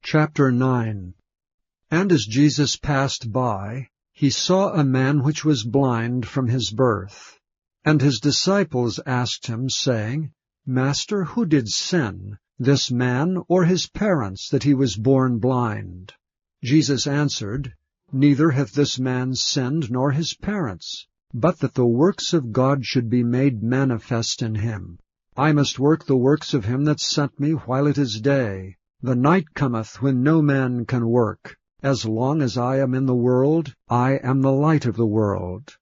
Chapter 9. And as Jesus passed by, he saw a man which was blind from his birth. And his disciples asked him, saying, Master, who did sin, this man or his parents, that he was born blind? Jesus answered, Neither hath this man sinned nor his parents, but that the works of God should be made manifest in him. I must work the works of him that sent me while it is day. The night cometh when no man can work. As long as I am in the world, I am the light of the world.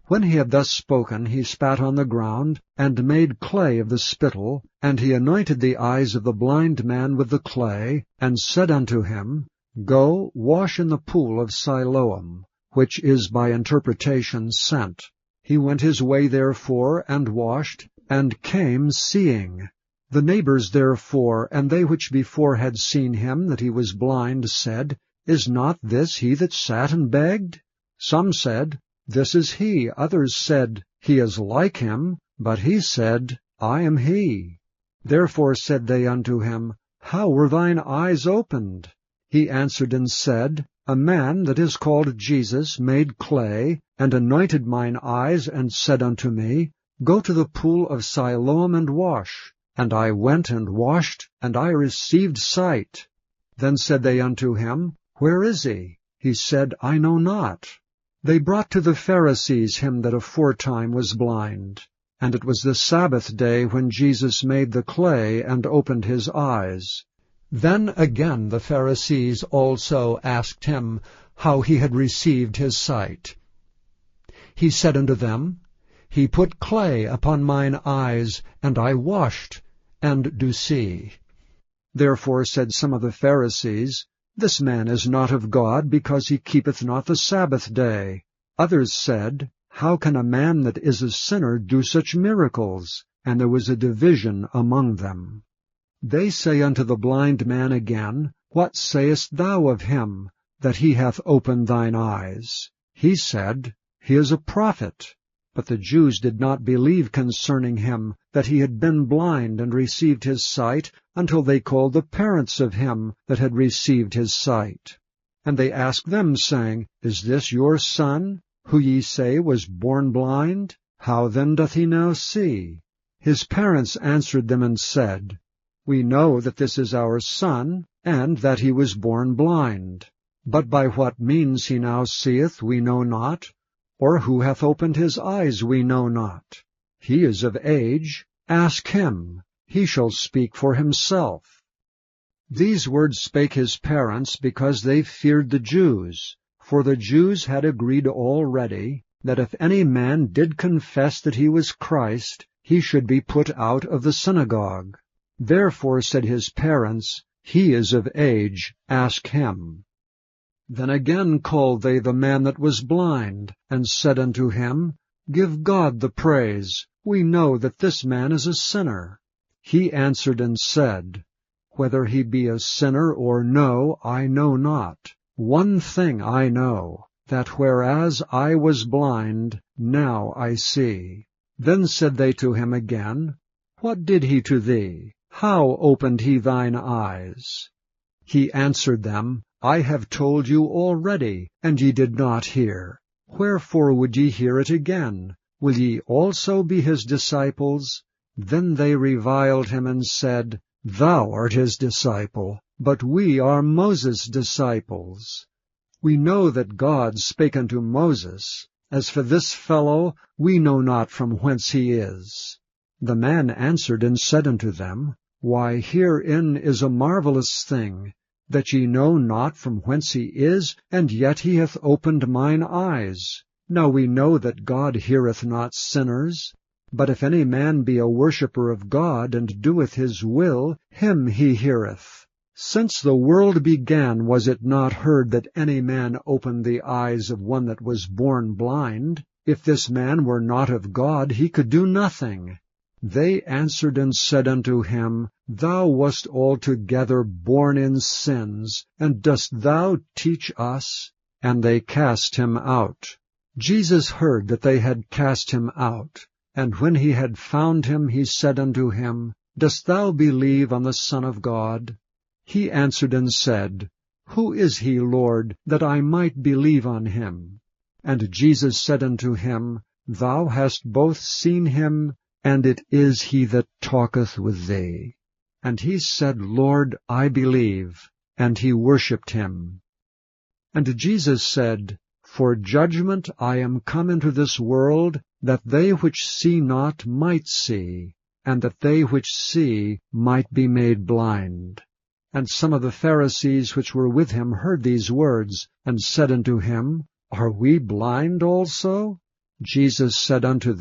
When he had thus spoken, he spat on the ground, and made clay of the spittle, and he anointed the eyes of the blind man with the clay, and said unto him, Go, wash in the pool of Siloam, which is by interpretation sent. He went his way therefore, and washed, and came seeing. The neighbors therefore, and they which before had seen him that he was blind, said, Is not this he that sat and begged? Some said, This is he. Others said, He is like him. But he said, I am he. Therefore said they unto him, How were thine eyes opened? He answered and said, A man that is called Jesus made clay, and anointed mine eyes, and said unto me, Go to the pool of Siloam and wash. And I went and washed, and I received sight. Then said they unto him, Where is he? He said, I know not. They brought to the Pharisees him that aforetime was blind. And it was the Sabbath day when Jesus made the clay, and opened his eyes. Then again the Pharisees also asked him how he had received his sight. He said unto them, He put clay upon mine eyes, and I washed, and do see. Therefore said some of the Pharisees, This man is not of God, because he keepeth not the Sabbath day. Others said, How can a man that is a sinner do such miracles? And there was a division among them. They say unto the blind man again, What sayest thou of him, that he hath opened thine eyes? He said, He is a prophet. But the Jews did not believe concerning him, that he had been blind and received his sight, until they called the parents of him that had received his sight. And they asked them, saying, Is this your son, who ye say was born blind? How then doth he now see? His parents answered them and said, We know that this is our son, and that he was born blind. But by what means he now seeth we know not, or who hath opened his eyes we know not. He is of age. Ask him. He shall speak for himself. These words spake his parents, because they feared the Jews. For the Jews had agreed already, that if any man did confess that he was Christ, he should be put out of the synagogue. Therefore said his parents, He is of age. Ask him. Then again called they the man that was blind, and said unto him, Give God the praise. We know that this man is a sinner. He answered and said, Whether he be a sinner or no, I know not. One thing I know, that whereas I was blind, now I see. Then said they to him again, What did he to thee? How opened he thine eyes? He answered them, I have told you already, and ye did not hear. Wherefore would ye hear it again? Will ye also be his disciples? Then they reviled him and said, Thou art his disciple, but we are Moses' disciples. We know that God spake unto Moses. As for this fellow, we know not from whence he is. The man answered and said unto them, Why, herein is a marvelous thing, that ye know not from whence he is, and yet he hath opened mine eyes. Now we know that God heareth not sinners. But if any man be a worshipper of God, and doeth his will, him he heareth. Since the world began was it not heard that any man opened the eyes of one that was born blind? If this man were not of God, he could do nothing. They answered and said unto him, Thou wast altogether born in sins, and dost thou teach us? And they cast him out. Jesus heard that they had cast him out. And when he had found him, he said unto him, Dost thou believe on the Son of God? He answered and said, Who is he, Lord, that I might believe on him? And Jesus said unto him, Thou hast both seen him, and it is he that talketh with thee. And he said, Lord, I believe. And he worshipped him. And Jesus said, For judgment I am come into this world, that they which see not might see, and that they which see might be made blind. And some of the Pharisees which were with him heard these words, and said unto him, Are we blind also? Jesus said unto them,